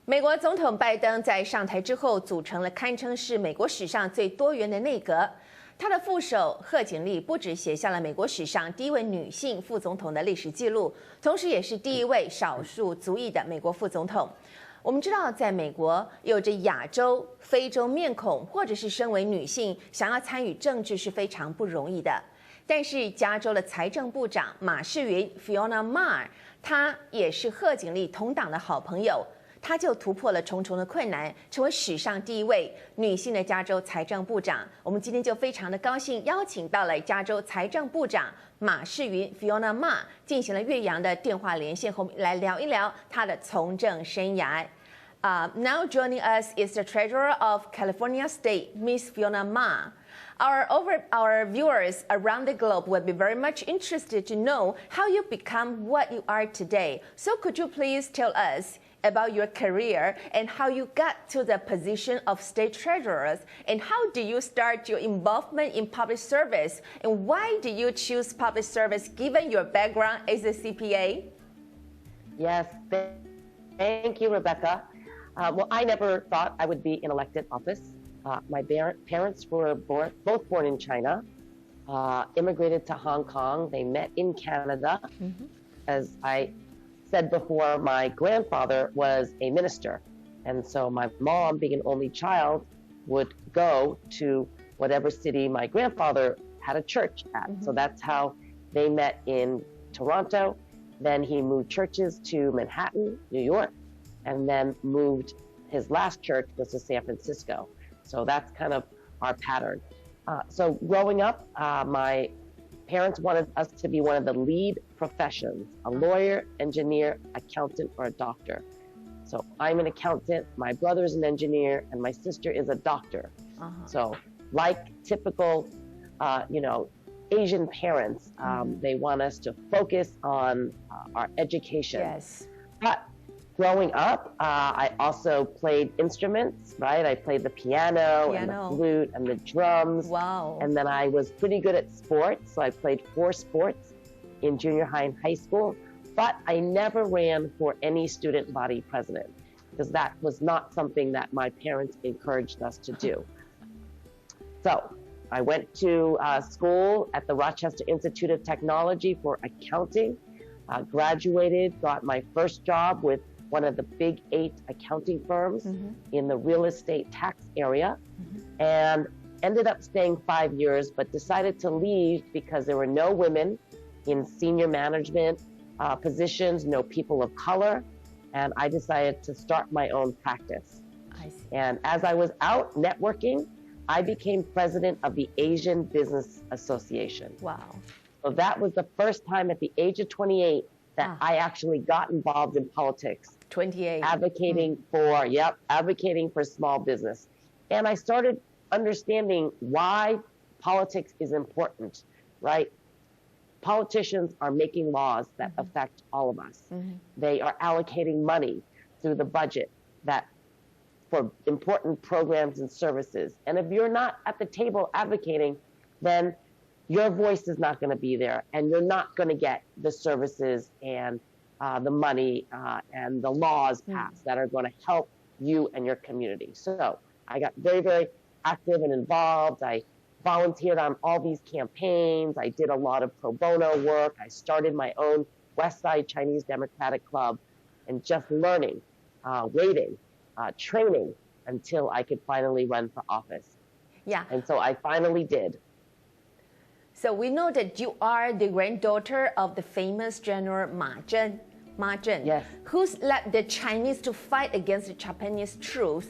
美国总统拜登在上台之后，组成了堪称是美国史上最多元的内阁。他的副手贺锦丽不只写下了美国史上第一位女性副总统的历史记录，同时也是第一位少数族裔的美国副总统。我们知道，在美国有着亚洲、非洲面孔，或者是身为女性想要参与政治是非常不容易的。但是，加州的财政部长马世云 （Fiona Ma） 她也是贺锦丽同党的好朋友。她就突破了重重的困难，成为史上第一位女性的加州财政部长。我们今天就非常的高兴，邀请到了加州财政部长马世云 Fiona Ma 进行了越洋的电话连线，和我们来聊一聊她的从政生涯。Now joining us is the Treasurer of California State, Miss Fiona Ma. Our viewers around the globe will be very much interested to know how you become what you are today. So could you please tell us about your career and how you got to the position of state treasurers, and how do you start your involvement in public service, and why do you choose public service given your background as a CPA? Yes, thank you, Rebecca. Well, I never thought I would be in elected office. My parents were both born in China, immigrated to Hong Kong. They met in Canada. As I said before, my grandfather was a minister. And so my mom, being an only child, would go to whatever city my grandfather had a church at. So that's how they met in Toronto. Then he moved churches to Manhattan, New York, and then moved, his last church was to San Francisco. So that's kind of our pattern. So growing up, my parents wanted us to be one of the lead professions, a lawyer, engineer, accountant, or a doctor. So I'm an accountant, my brother's an engineer, and my sister is a doctor. So like typical, Asian parents, they want us to focus on our education. Yes. But growing up, I also played instruments, right? I played the piano and the flute and the drums. Wow. And then I was pretty good at sports. So I played 4 sports in junior high and high school. But I never ran for any student body president because that was not something that my parents encouraged us to do. So I went to school at the Rochester Institute of Technology for accounting, graduated, got my first job with one of the big 8 accounting firms in the real estate tax area, and ended up staying 5 years, but decided to leave because there were no women in senior management positions, no people of color, and I decided to start my own practice. I see. And as I was out networking, I became president of the Asian Business Association. Wow. So that was the first time at the age of 28 that I actually got involved in politics. 28. Advocating for small business. And I started understanding why politics is important, right? Politicians are making laws that affect all of us. They are allocating money through the budget for important programs and services. And if you're not at the table advocating, then your voice is not going to be there, and you're not going to get the services and the money and the laws passed that are going to help you and your community. So I got very, very active and involved. I volunteered on all these campaigns. I did a lot of pro bono work. I started my own West Side Chinese Democratic Club, and just learning, waiting, training until I could finally run for office. Yeah. And so I finally did. So we know that you are the granddaughter of the famous General Ma Zhen, yes, who led the Chinese to fight against the Japanese troops.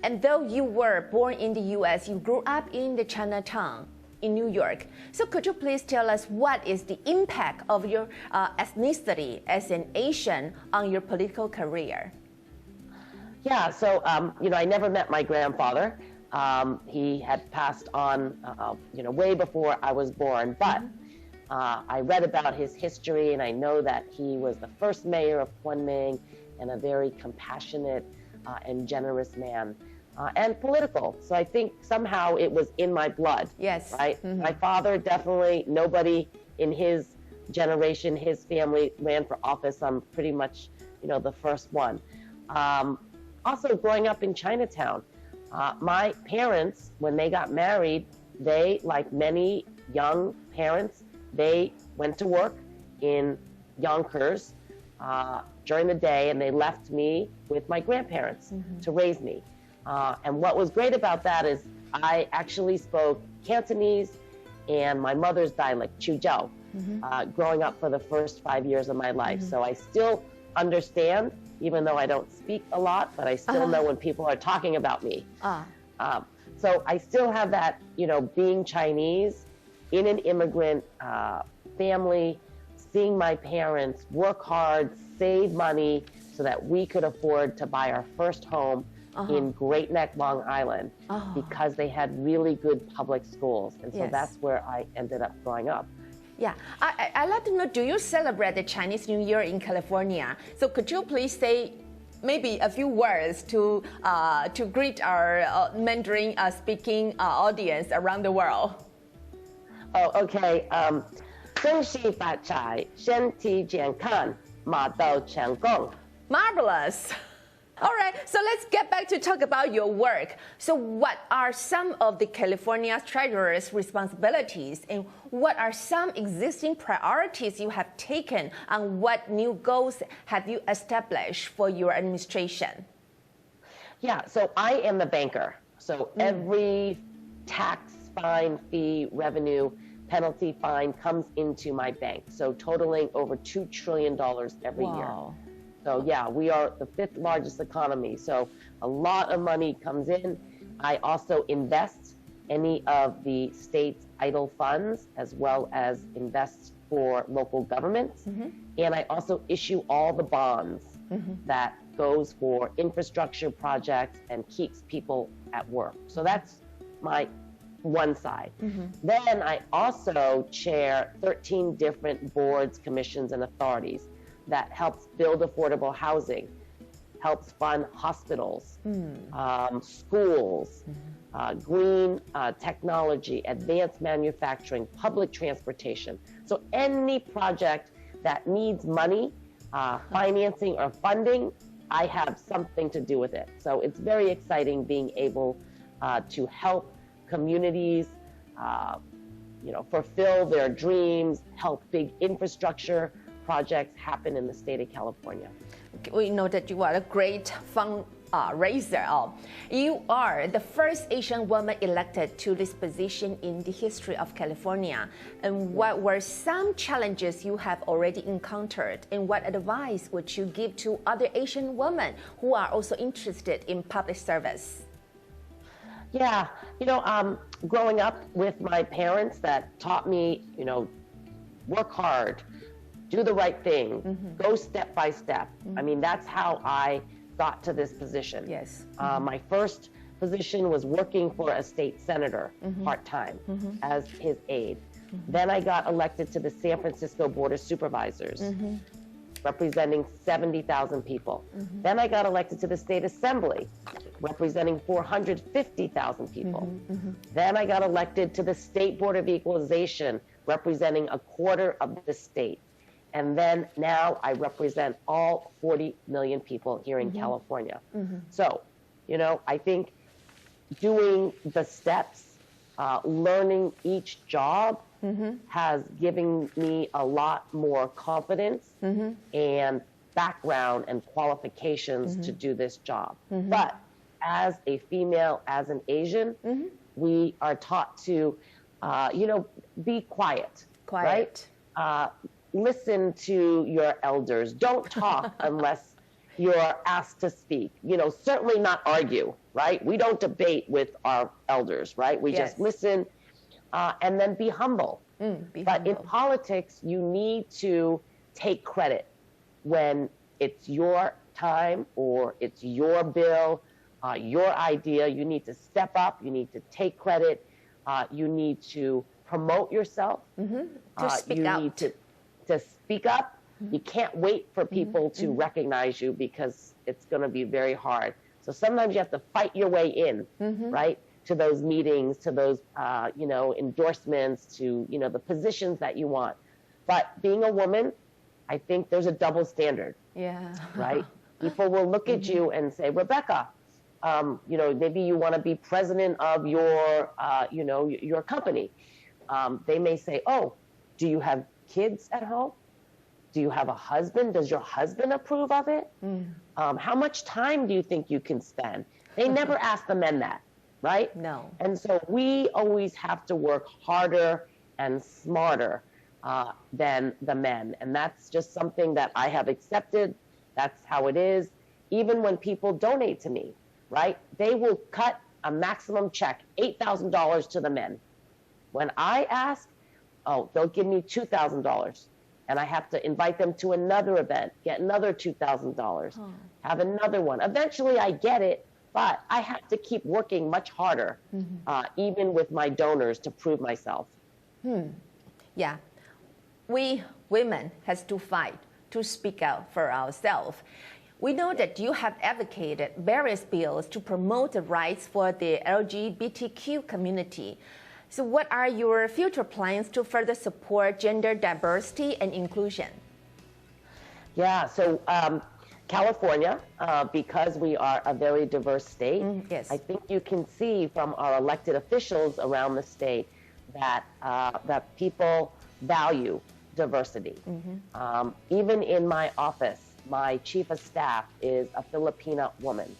And though you were born in the U.S., you grew up in the Chinatown in New York. So could you please tell us what is the impact of your ethnicity as an Asian on your political career? Yeah, so, I never met my grandfather. He had passed on, way before I was born, but I read about his history, and I know that he was the first mayor of Kunming and a very compassionate and generous man, and political. So I think somehow it was in my blood. Yes. Right? My father, definitely nobody in his generation, his family ran for office. I'm pretty much, the first one. also growing up in Chinatown. My parents, when they got married, they, like many young parents, they went to work in Yonkers during the day, and they left me with my grandparents to raise me. And what was great about that is I actually spoke Cantonese and my mother's dialect, Chuzhou, growing up for the first 5 years of my life. So I still understand, even though I don't speak a lot, but I still know when people are talking about me. So I still have that, being Chinese in an immigrant family, seeing my parents work hard, save money so that we could afford to buy our first home in Great Neck, Long Island, because they had really good public schools. And so that's where I ended up growing up. Yeah, I'd like to know, do you celebrate the Chinese New Year in California? So could you please say maybe a few words to greet our Mandarin speaking audience around the world? Oh, okay. 恭喜发财，身体健康，马到成功。 Marvelous. All right, so let's get back to talk about your work. So what are some of the California Treasurer's responsibilities, and what are some existing priorities you have taken, and what new goals have you established for your administration? Yeah, so I am the banker. So every tax, fine, fee, revenue, penalty, fine comes into my bank. So totaling over $2 trillion every year. So yeah, we are the 5th largest economy. So a lot of money comes in. I also invest any of the state's idle funds, as well as invest for local governments. And I also issue all the bonds that goes for infrastructure projects and keeps people at work. So that's my one side. Then I also chair 13 different boards, commissions, and authorities that helps build affordable housing, helps fund hospitals, schools, green technology, advanced manufacturing, public transportation. So any project that needs money, financing or funding, I have something to do with it. So it's very exciting being able to help communities, fulfill their dreams, help big infrastructure projects happen in the state of California. We know that you are a great fundraiser. You are the first Asian woman elected to this position in the history of California. And what were some challenges you have already encountered, and what advice would you give to other Asian women who are also interested in public service? Yeah, growing up with my parents that taught me, work hard, do the right thing, go step by step. I mean, that's how I got to this position. Yes. My first position was working for a state senator part-time as his aide. Then I got elected to the San Francisco Board of Supervisors, representing 70,000 people. Then I got elected to the State Assembly, representing 450,000 people. Then I got elected to the State Board of Equalization, representing 1/4 of the state. And then now I represent all 40 million people here in California. So, I think doing the steps, learning each job has given me a lot more confidence and background and qualifications to do this job. But as a female, as an Asian, we are taught to, be quiet. Right? Listen to your elders. Don't talk unless you're asked to speak. Certainly not argue, right? We don't debate with our elders, right? We just listen and then be humble. But in politics, you need to take credit when it's your time or it's your bill, your idea. You need to step up. You need to take credit. You need to promote yourself. To speak out. You need to speak up. You can't wait for people to recognize you, because it's going to be very hard. So sometimes you have to fight your way in, right, to those meetings, to those, endorsements, to, the positions that you want. But being a woman, I think there's a double standard. Yeah. Right? People will look at you and say, Rebecca, maybe you want to be president of your company. They may say, oh, do you have kids at home? Do you have a husband? Does your husband approve of it? How much time do you think you can spend? They never ask the men that, right? No. And so we always have to work harder and smarter than the men. And that's just something that I have accepted. That's how it is. Even when people donate to me, right? They will cut a maximum check, $8,000 to the men. When I ask, oh, they'll give me $2,000. And I have to invite them to another event, get another $2,000, have another one. Eventually I get it, but I have to keep working much harder, even with my donors, to prove myself. Yeah, we women has to fight to speak out for ourselves. We know that you have advocated various bills to promote the rights for the LGBTQ community. So what are your future plans to further support gender diversity and inclusion? Yeah, so California, because we are a very diverse state, yes. I think you can see from our elected officials around the state that, that people value diversity. Even in my office, my chief of staff is a Filipina woman.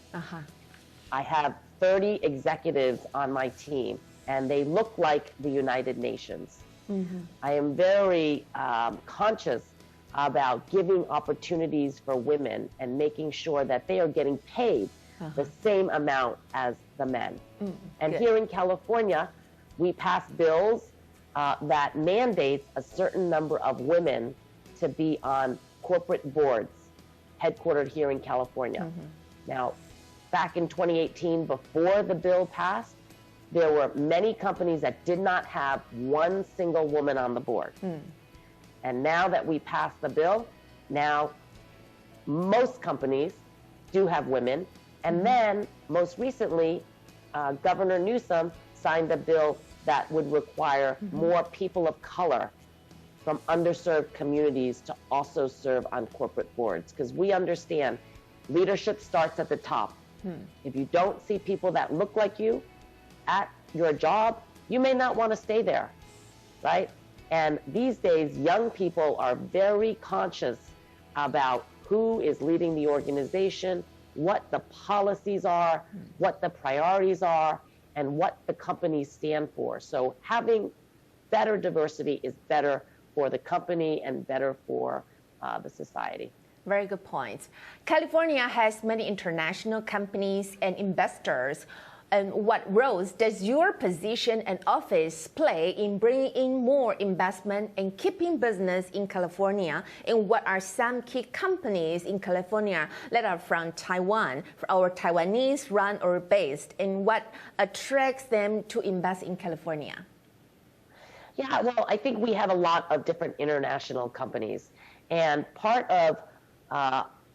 I have 30 executives on my team, and they look like the United Nations. I am very conscious about giving opportunities for women and making sure that they are getting paid the same amount as the men. And here in California, we pass bills that mandates a certain number of women to be on corporate boards headquartered here in California. Now, back in 2018, before the bill passed, there were many companies that did not have one single woman on the board. And now that we passed the bill, now most companies do have women. And then most recently, Governor Newsom signed a bill that would require more people of color from underserved communities to also serve on corporate boards. Because we understand leadership starts at the top. If you don't see people that look like you at your job, you may not want to stay there, right? And these days, young people are very conscious about who is leading the organization, what the policies are, what the priorities are, and what the companies stand for. So having better diversity is better for the company and better for the society. Very good point. California has many international companies and investors. And what roles does your position and office play in bringing in more investment and keeping business in California? And what are some key companies in California that are from Taiwan, or Taiwanese run or based, and what attracts them to invest in California? Yeah, well, I think we have a lot of different international companies. And part of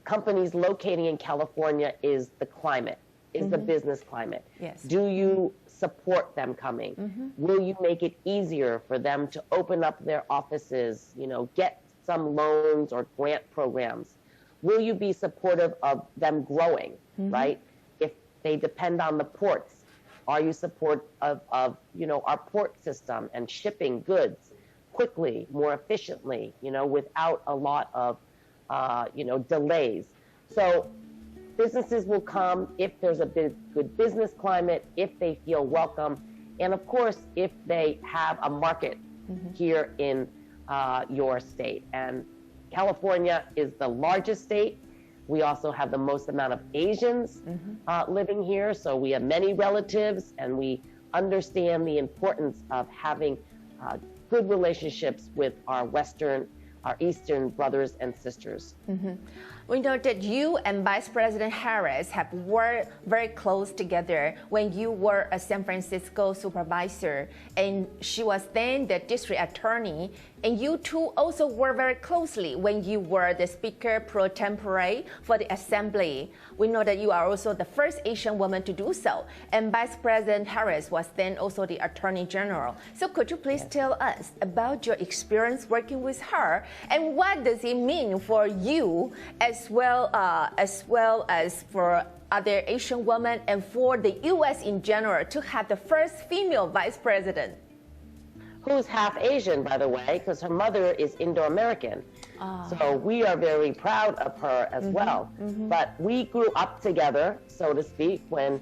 companies locating in California is the climate. Is the business climate. Yes. Do you support them coming? Will you make it easier for them to open up their offices, get some loans or grant programs? Will you be supportive of them growing, right? If they depend on the ports, are you supportive of our port system and shipping goods quickly, more efficiently, without a lot of, delays? So businesses will come if there's a good business climate, if they feel welcome, and of course, if they have a market here in your state. And California is the largest state. We also have the most amount of Asians living here, so we have many relatives, and we understand the importance of having good relationships with our Eastern brothers and sisters. We know that you and Vice President Harris have worked very close together when you were a San Francisco supervisor, and she was then the district attorney. And you two also worked very closely when you were the Speaker pro tempore for the Assembly. We know that you are also the first Asian woman to do so. And Vice President Harris was then also the Attorney General. So could you please tell us about your experience working with her, and what does it mean for you as as well as for other Asian women and for the U.S. in general to have the first female vice president? Who's half Asian, by the way, because her mother is Indo-American. So we are very proud of her as well. But we grew up together, so to speak, when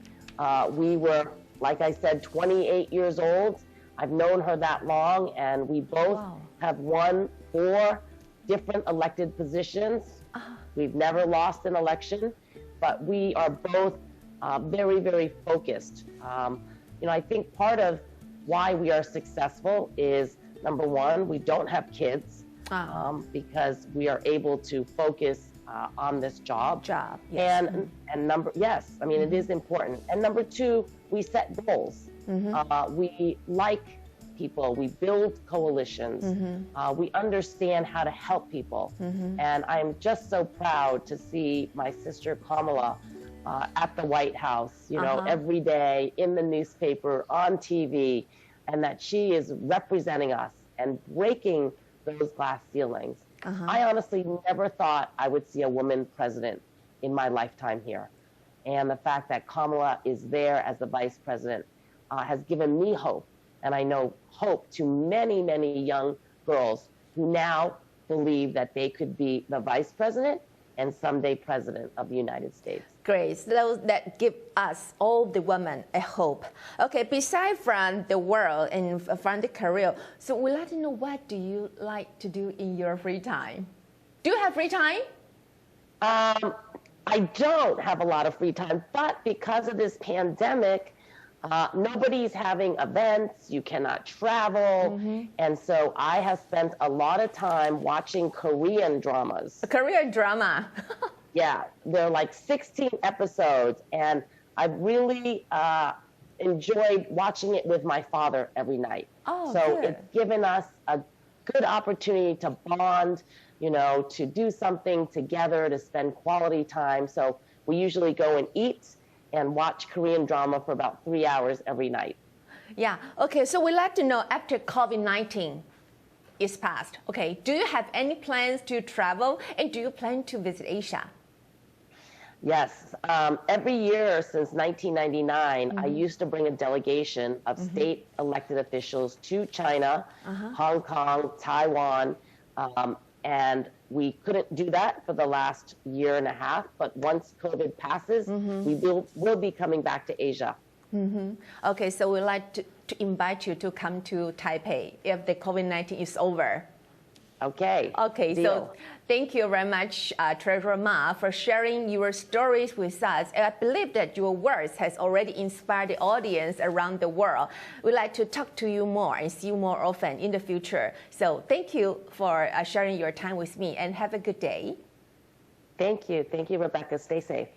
we were, like I said, 28 years old. I've known her that long, and we both have won 4 different elected positions. We've never lost an election, but we are both very, very focused. I think part of why we are successful is, number one, we don't have kids because we are able to focus on this job. Yes. Yes, I mean, it is important. And number two, we set goals. We like people, we build coalitions, we understand how to help people. And I'm just so proud to see my sister Kamala at the White House, every day in the newspaper, on TV, and that she is representing us and breaking those glass ceilings. I honestly never thought I would see a woman president in my lifetime here. And the fact that Kamala is there as the vice president has given me hope. And I know hope to many, many young girls who now believe that they could be the vice president and someday president of the United States. Great. So that give us, all the women, a hope. Okay, beside from the world and from the career, so we'd like to know, what do you like to do in your free time? Do you have free time? I don't have a lot of free time, but because of this pandemic, nobody's having events, you cannot travel, and so I have spent a lot of time watching Korean dramas. A Korean drama. Yeah, they're like 16 episodes, and I've really enjoyed watching it with my father every night. So it's given us a good opportunity to bond, to do something together, to spend quality time. So we usually go and eat and watch Korean drama for about 3 hours every night. Yeah, okay, so we'd like to know, after COVID-19 is passed, okay, do you have any plans to travel, and do you plan to visit Asia? Yes, every year since 1999, I used to bring a delegation of state elected officials to China, Hong Kong, Taiwan, and we couldn't do that for the last year and a half, but once COVID passes, we will be coming back to Asia. Okay, so we'd like to invite you to come to Taipei if the COVID-19 is over. Okay. Okay, deal. so thank you very much, Treasurer Ma, for sharing your stories with us. And I believe that your words has already inspired the audience around the world. We'd like to talk to you more and see you more often in the future. So thank you for sharing your time with me, and have a good day. Thank you. Thank you, Rebecca. Stay safe.